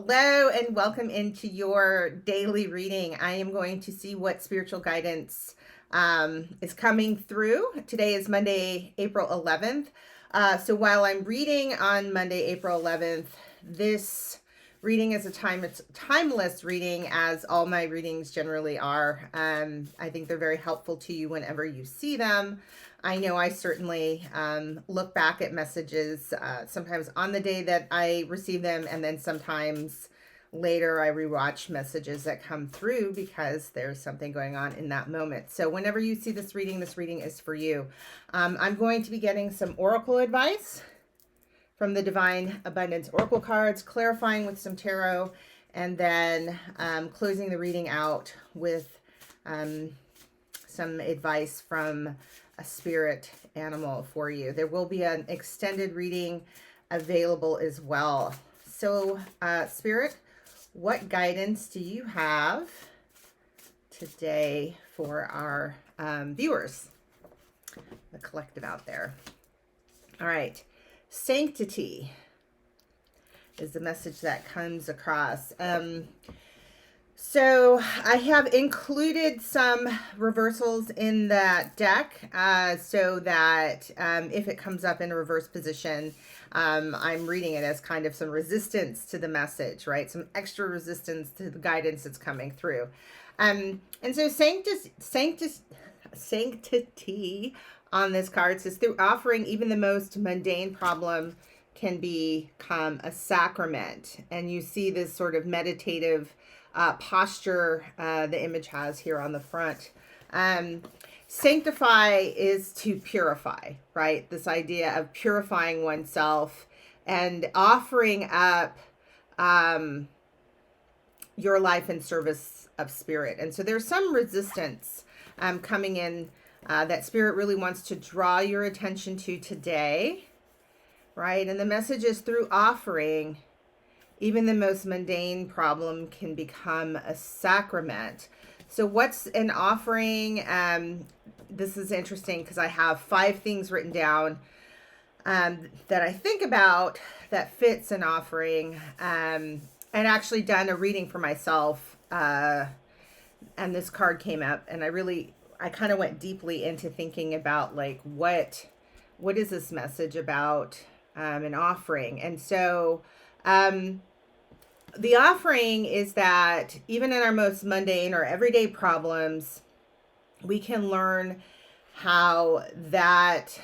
Hello and welcome into your daily reading. I am going to see what spiritual guidance is coming through. Today is Monday, April 11th. So while I'm reading on Monday, April 11th, this reading is a timeless reading, as all my readings generally are. I think they're very helpful to you whenever you see them. I know I certainly look back at messages sometimes on the day that I receive them, and then sometimes later I rewatch messages that come through because there's something going on in that moment. So whenever you see this reading is for you. I'm going to be getting some oracle advice from the Divine Abundance Oracle cards, clarifying with some tarot, and then closing the reading out with some advice from a spirit animal for you. There will be an extended reading available as well. So, Spirit, what guidance do you have today for our viewers, the collective out there? All right. Sanctity is the message that comes across. So I have included some reversals in that deck so that if it comes up in a reverse position, I'm reading it as kind of some resistance to the message, right? Some extra resistance to the guidance that's coming through. And so sanctity on this card says, through offering even the most mundane problem can become a sacrament. And you see this sort of meditative posture the image has here on the front. Sanctify is to purify, right? This idea of purifying oneself and offering up your life in service of spirit. And so there's some resistance coming in that spirit really wants to draw your attention to today, right? And the message is, through offering, even the most mundane problem can become a sacrament. So what's an offering? This is interesting because I have 5 things written down that I think about that fits an offering, and actually done a reading for myself. And this card came up, and I kind of went deeply into thinking about, like, what is this message about an offering? And so the offering is that even in our most mundane or everyday problems, we can learn how that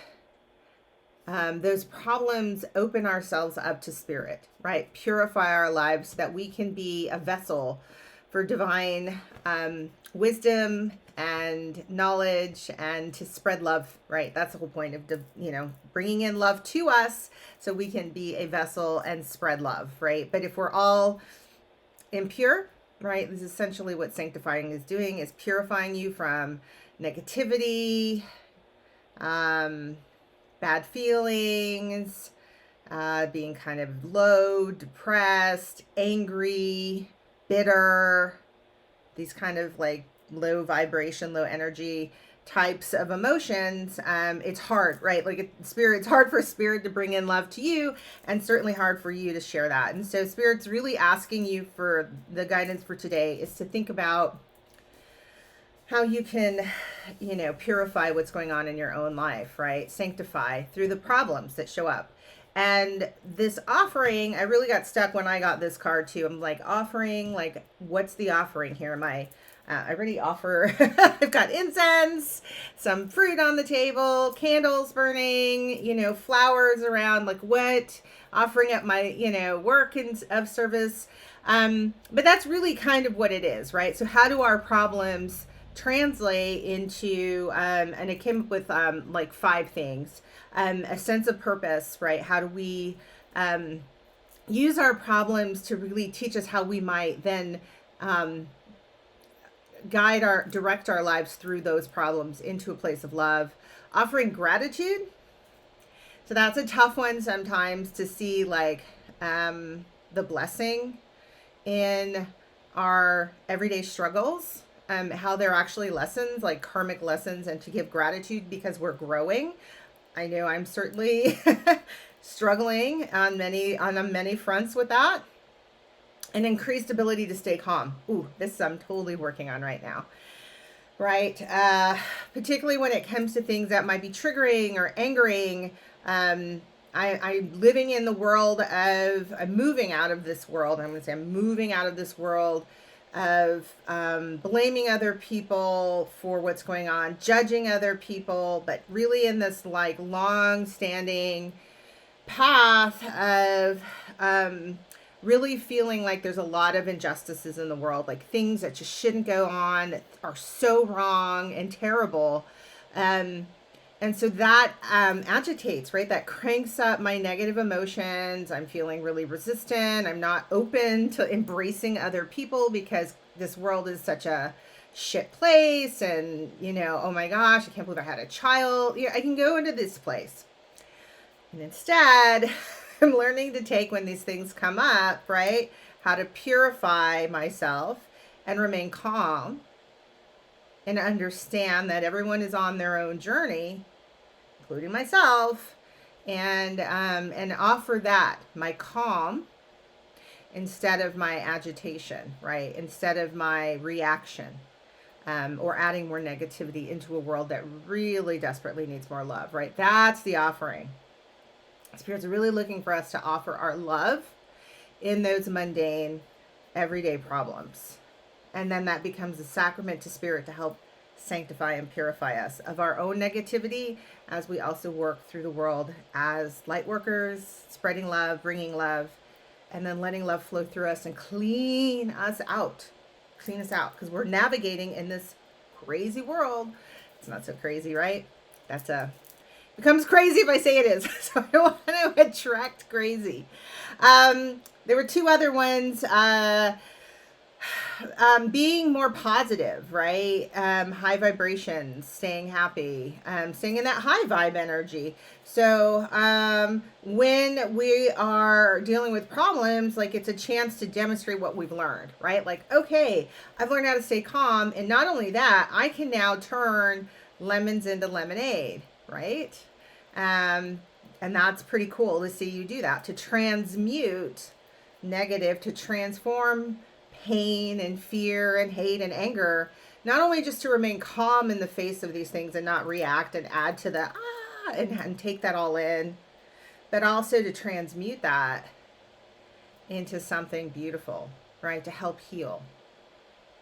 those problems open ourselves up to spirit, right? Purify our lives so that we can be a vessel for divine wisdom and knowledge, and to spread love, right? That's the whole point of, bringing in love to us so we can be a vessel and spread love, right? But if we're all impure, right, this is essentially what sanctifying is doing, is purifying you from negativity, bad feelings, being kind of low, depressed, angry, bitter, these kind of like low vibration, low energy types of emotions. It's hard, right? Like it's hard for spirit to bring in love to you, and certainly hard for you to share that. And so spirit's really asking you, for the guidance for today, is to think about how you can, purify what's going on in your own life, right? Sanctify through the problems that show up. And this offering, I really got stuck when I got this card too. I'm like, offering, like, what's the offering here? I already offer, I've got incense, some fruit on the table, candles burning, flowers around, like, what? Offering up my, work and of service. But that's really kind of what it is, right? So how do our problems translate into, and it came up with like 5 things, a sense of purpose, right? How do we use our problems to really teach us how we might then direct our lives through those problems into a place of love. Offering gratitude. So that's a tough one sometimes, to see, like, the blessing in our everyday struggles, how they're actually lessons, like karmic lessons, and to give gratitude because we're growing. I know I'm certainly struggling on many fronts with that. An increased ability to stay calm. Ooh, this I'm totally working on right now. Right? Particularly when it comes to things that might be triggering or angering. I'm living in the world of, I'm moving out of this world. I'm going to say I'm moving out of this world of blaming other people for what's going on, judging other people, but really in this like long standing path of really feeling like there's a lot of injustices in the world, like things that just shouldn't go on, that are so wrong and terrible. And so that agitates, right? That cranks up my negative emotions. I'm feeling really resistant. I'm not open to embracing other people because this world is such a shit place. And, you know, oh my gosh, I can't believe I had a child. You know, I can go into this place. And instead, I'm learning to take when these things come up, right? How to purify myself and remain calm and understand that everyone is on their own journey, including myself, and offer that, my calm, instead of my agitation, right? Instead of my reaction, or adding more negativity into a world that really desperately needs more love, right? That's the offering. Spirits are really looking for us to offer our love in those mundane, everyday problems. And then that becomes a sacrament to Spirit to help sanctify and purify us of our own negativity as we also work through the world as light workers, spreading love, bringing love, and then letting love flow through us and clean us out. Clean us out, because we're navigating in this crazy world. It's not so crazy, right? Becomes crazy if I say it is. So I don't want to attract crazy. There were two other ones. Being more positive, right? High vibrations, staying happy, staying in that high vibe energy. So when we are dealing with problems, like it's a chance to demonstrate what we've learned, right? Like, okay, I've learned how to stay calm. And not only that, I can now turn lemons into lemonade, right? And that's pretty cool to see you do that, to transmute negative, to transform pain and fear and hate and anger, not only just to remain calm in the face of these things and not react and add to the and take that all in, but also to transmute that into something beautiful, right? To help heal,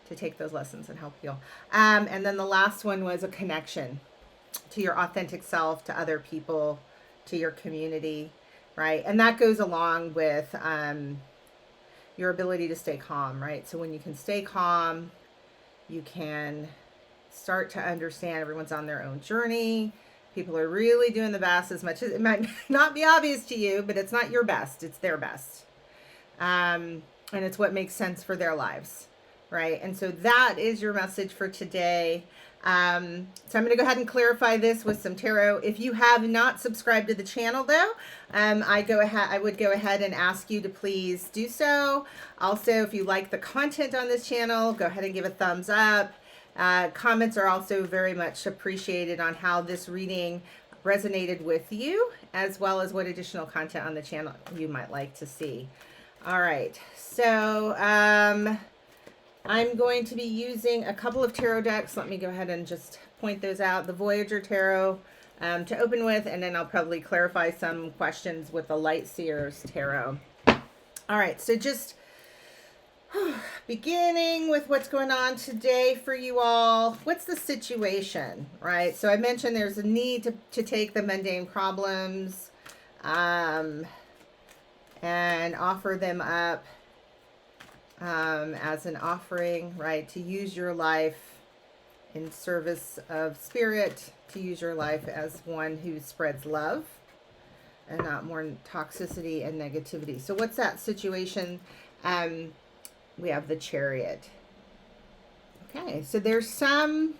to take those lessons and help heal. And then the last one was a connection to your authentic self, to other people, to your community, right? And that goes along with your ability to stay calm, right? So when you can stay calm, you can start to understand everyone's on their own journey. People are really doing the best, as much as it might not be obvious to you, but it's not your best, it's their best. And it's what makes sense for their lives, right? And so that is your message for today. So I'm going to go ahead and clarify this with some tarot. If you have not subscribed to the channel, though, I would go ahead and ask you to please do so. Also, if you like the content on this channel, go ahead and give a thumbs up. Comments are also very much appreciated on how this reading resonated with you, as well as what additional content on the channel you might like to see. All right, so I'm going to be using a couple of tarot decks. Let me go ahead and just point those out. The Voyager Tarot to open with, and then I'll probably clarify some questions with the Light Seers Tarot. All right, so just beginning with what's going on today for you all. What's the situation, right? So I mentioned there's a need to take the mundane problems and offer them up as an offering, right? To use your life in service of Spirit, to use your life as one who spreads love and not more toxicity and negativity. So what's that situation? We have the Chariot. Okay, so there's some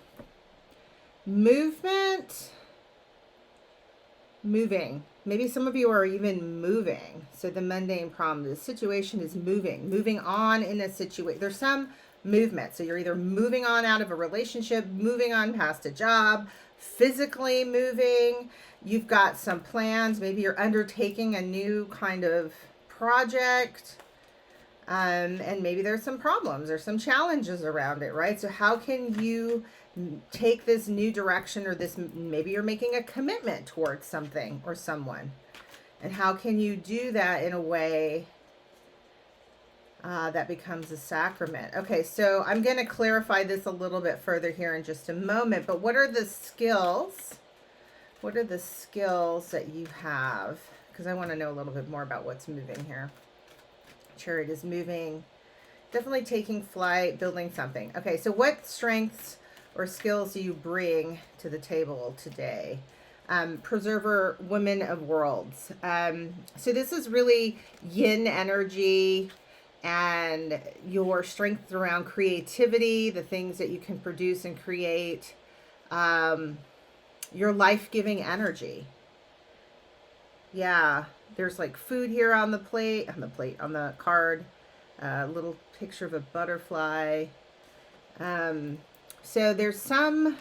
moving. Maybe some of you are even moving. So the mundane problem, the situation is moving on in a situation. There's some movement. So you're either moving on out of a relationship, moving on past a job, physically moving. You've got some plans. Maybe you're undertaking a new kind of project. And maybe there's some problems or some challenges around it, right? So how can you take this new direction, or this, maybe you're making a commitment towards something or someone, and how can you do that in a way that becomes a sacrament? Okay, so I'm going to clarify this a little bit further here in just a moment, but what are the skills? What are the skills that you have? Because I want to know a little bit more about what's moving here. Chariot is moving, definitely taking flight, building something. Okay, so what strengths or skills do you bring to the table today? Preserver, woman of worlds. So this is really yin energy and your strength around creativity, the things that you can produce and create, your life-giving energy. Yeah, there's like food here on the plate, on the card, a little picture of a butterfly. So there's some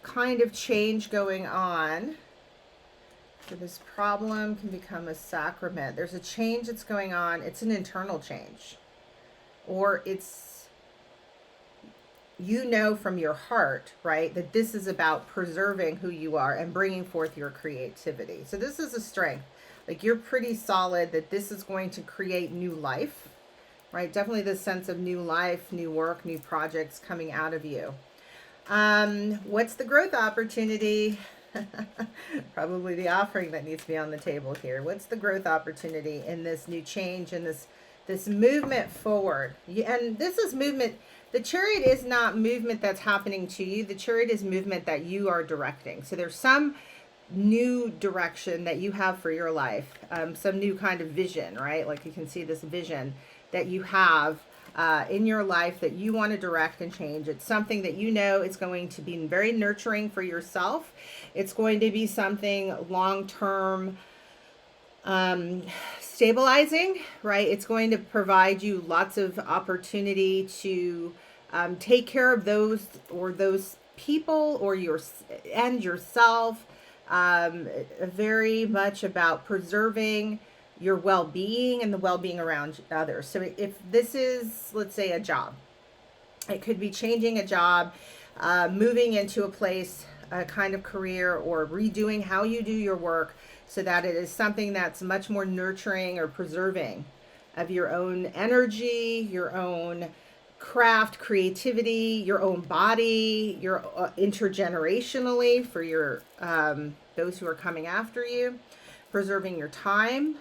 kind of change going on. So this problem can become a sacrament. There's a change that's going on. It's an internal change. Or it's, you know from your heart, right, that this is about preserving who you are and bringing forth your creativity. So this is a strength. Like, you're pretty solid that this is going to create new life, right? Definitely this sense of new life, new work, new projects coming out of you. What's the growth opportunity? Probably the offering that needs to be on the table here. What's the growth opportunity in this new change and this movement forward? And this is movement. The chariot is not movement that's happening to you. The chariot is movement that you are directing. So there's some new direction that you have for your life, some new kind of vision, right? Like, you can see this vision that you have in your life that you want to direct and change. It's something that you know is going to be very nurturing for yourself. It's going to be something long-term, stabilizing, right? It's going to provide you lots of opportunity to take care of those people or yourself. Very much about preserving your well-being and the well-being around others. So if this is, let's say, a job, it could be changing a job, moving into a place, a kind of career, or redoing how you do your work so that it is something that's much more nurturing or preserving of your own energy, your own craft, creativity, your own body, your intergenerationally for your those who are coming after you, preserving your time.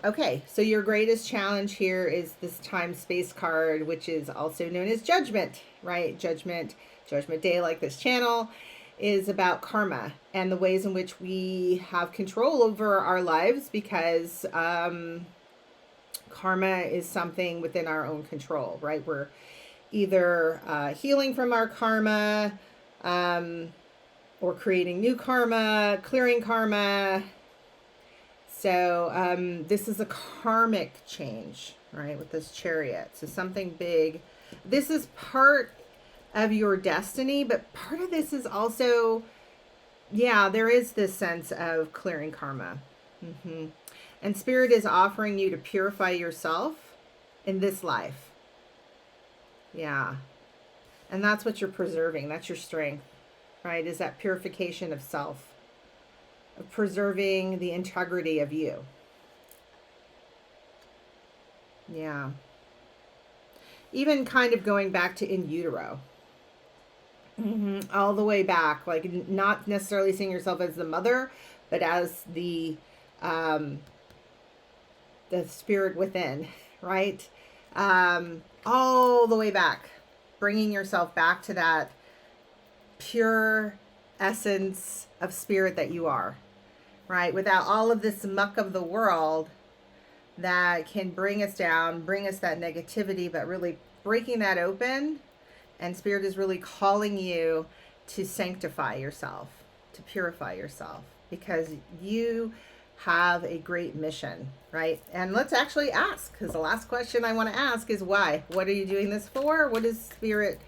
Okay, so your greatest challenge here is this time space card, which is also known as judgment, right? Judgment day, like this channel, is about karma and the ways in which we have control over our lives, because karma is something within our own control, right? We're either healing from our karma, or creating new karma, clearing karma. So this is a karmic change, right, with this chariot. So something big. This is part of your destiny, but part of this is also, yeah, there is this sense of clearing karma. And Spirit is offering you to purify yourself in this life. Yeah. And that's what you're preserving. That's your strength, right? Is that purification of self, of preserving the integrity of you. Yeah. Even kind of going back to in utero. All the way back, like not necessarily seeing yourself as the mother, but as the spirit within, right? All the way back, bringing yourself back to that pure essence of spirit that you are, right? Without all of this muck of the world that can bring us down, bring us that negativity, but really breaking that open. And Spirit is really calling you to sanctify yourself, to purify yourself, because you have a great mission, right? And let's actually ask, because the last question I want to ask is why? What are you doing this for? What is Spirit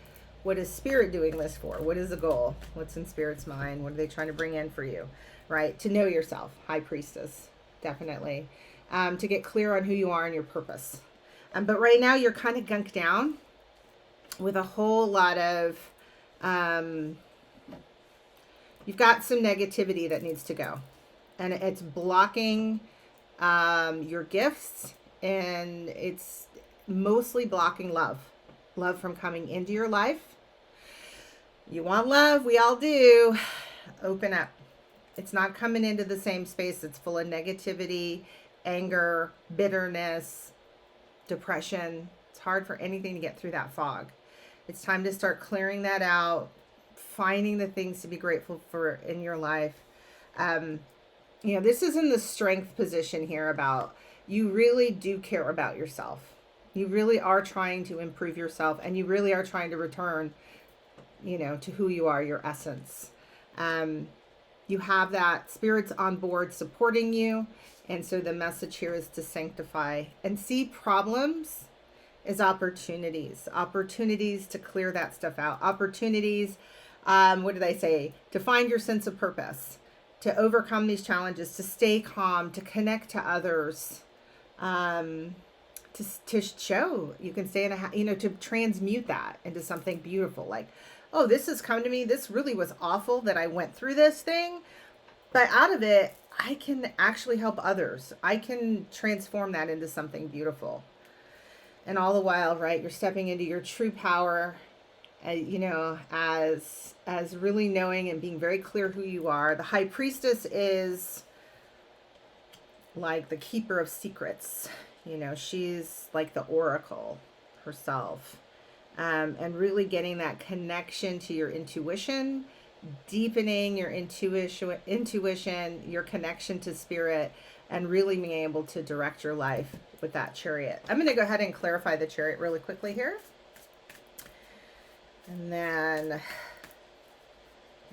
doing this for? What is the goal? What's in Spirit's mind? What are they trying to bring in for you, right? To know yourself, High Priestess, definitely. to get clear on who you are and your purpose. But right now you're kind of gunked down with a whole lot of, you've got some negativity that needs to go. And it's blocking your gifts, and it's mostly blocking love from coming into your life. You want love, we all do. Open up. It's not coming into the same space. It's full of negativity, anger, bitterness, depression. It's hard for anything to get through that fog. It's time to start clearing that out, finding the things to be grateful for in your life. This is in the strength position here about you really do care about yourself. You really are trying to improve yourself, and you really are trying to return, to who you are, your essence. You have that spirit's on board supporting you. And so the message here is to sanctify and see problems as opportunities to clear that stuff out. Opportunities, what did I say? To find your sense of purpose, to overcome these challenges, to stay calm, to connect to others, to show you can stay to transmute that into something beautiful. Like, oh, this has come to me. This really was awful that I went through this thing, but out of it, I can actually help others. I can transform that into something beautiful. And all the while, right, you're stepping into your true power, as really knowing and being very clear who you are. The high priestess is like the keeper of secrets. She's like the oracle herself. And really getting that connection to your intuition, deepening your intuition, your connection to spirit, and really being able to direct your life with that chariot. I'm going to go ahead and clarify the chariot really quickly here. And then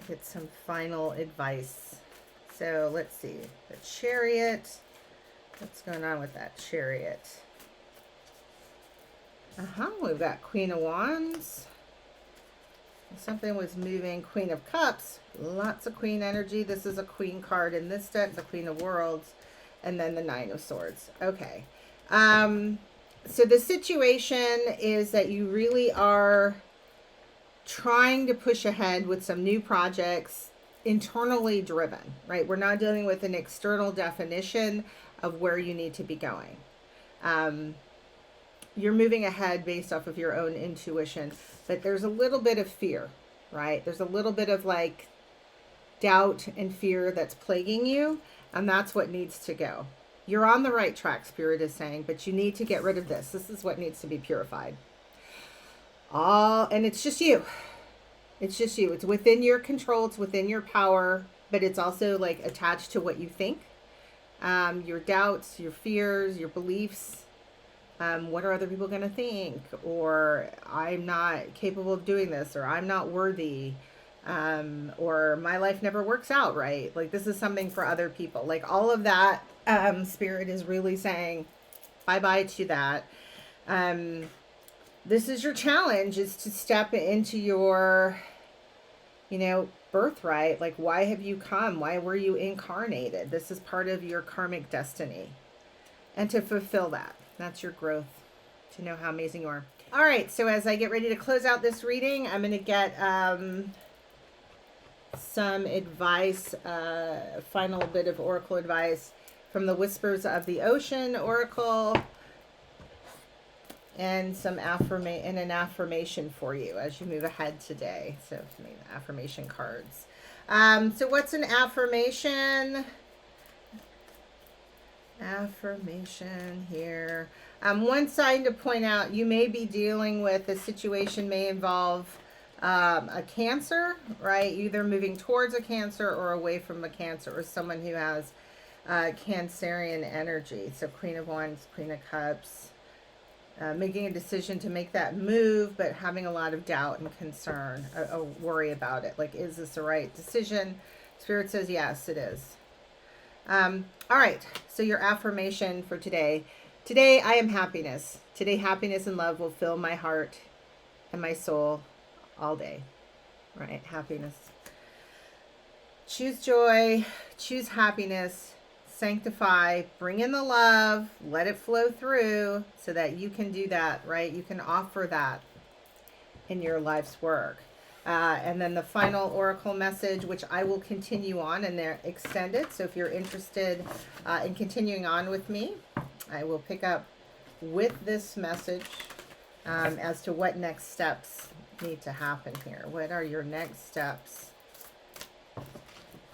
get some final advice. So let's see. The chariot. What's going on with that chariot? We've got Queen of Wands. Something was moving. Queen of Cups. Lots of Queen energy. This is a Queen card in this deck. The Queen of Worlds. And then the Nine of Swords. Okay. So the situation is that you really are trying to push ahead with some new projects, internally driven, right? We're not dealing with an external definition of where you need to be going. You're moving ahead based off of your own intuition, but there's a little bit of fear, right? There's a little bit of like doubt and fear that's plaguing you, and that's what needs to go. You're on the right track, Spirit is saying, but you need to get rid of this. This is what needs to be purified. And it's just you. It's just you. It's within your control. It's within your power, but it's also like attached to what you think, your doubts, your fears, your beliefs. What are other people going to think? Or I'm not capable of doing this, or I'm not worthy, or my life never works out right. Like this is something for other people. Like all of that, Spirit is really saying bye-bye to that. This is your challenge, is to step into your, birthright. Like, why have you come? Why were you incarnated? This is part of your karmic destiny. And to fulfill that. That's your growth, to know how amazing you are. All right, so as I get ready to close out this reading, I'm going to get some advice, final bit of oracle advice from the Whispers of the Ocean Oracle, and an affirmation for you as you move ahead today. So affirmation cards. So what's an affirmation? Affirmation here. One sign to point out, you may be dealing with a situation may involve a cancer, right? Either moving towards a cancer or away from a cancer, or someone who has Cancerian energy. So Queen of Wands, Queen of Cups, making a decision to make that move, but having a lot of doubt and concern, a worry about it. Like, is this the right decision? Spirit says, yes, it is. All right. So your affirmation for today. Today, I am happiness. Today, happiness and love will fill my heart and my soul all day. Right? Happiness. Choose joy. Choose happiness. sanctify, bring in the love, let it flow through so that you can do that, right? You can offer that in your life's work. And then the final oracle message, which I will continue on, and they're extended. So if you're interested in continuing on with me, I will pick up with this message as to what next steps need to happen here. What are your next steps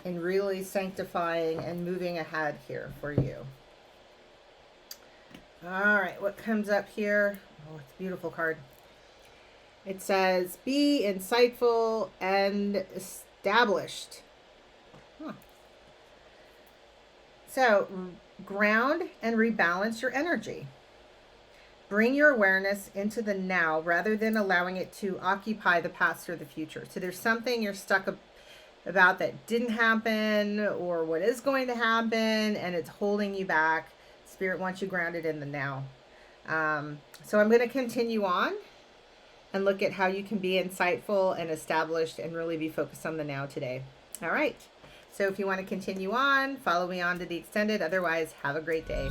in really sanctifying and moving ahead here for you? All right, what comes up here? Oh, it's a beautiful card. It says, be insightful and established. Huh. So, ground and rebalance your energy. Bring your awareness into the now rather than allowing it to occupy the past or the future. So there's something you're stuck about that didn't happen or what is going to happen, and it's holding you back. Spirit wants you grounded in the now. So I'm going to continue on and look at how you can be insightful and established and really be focused on the now today. All right. So if you want to continue on, follow me on to the extended. Otherwise, have a great day.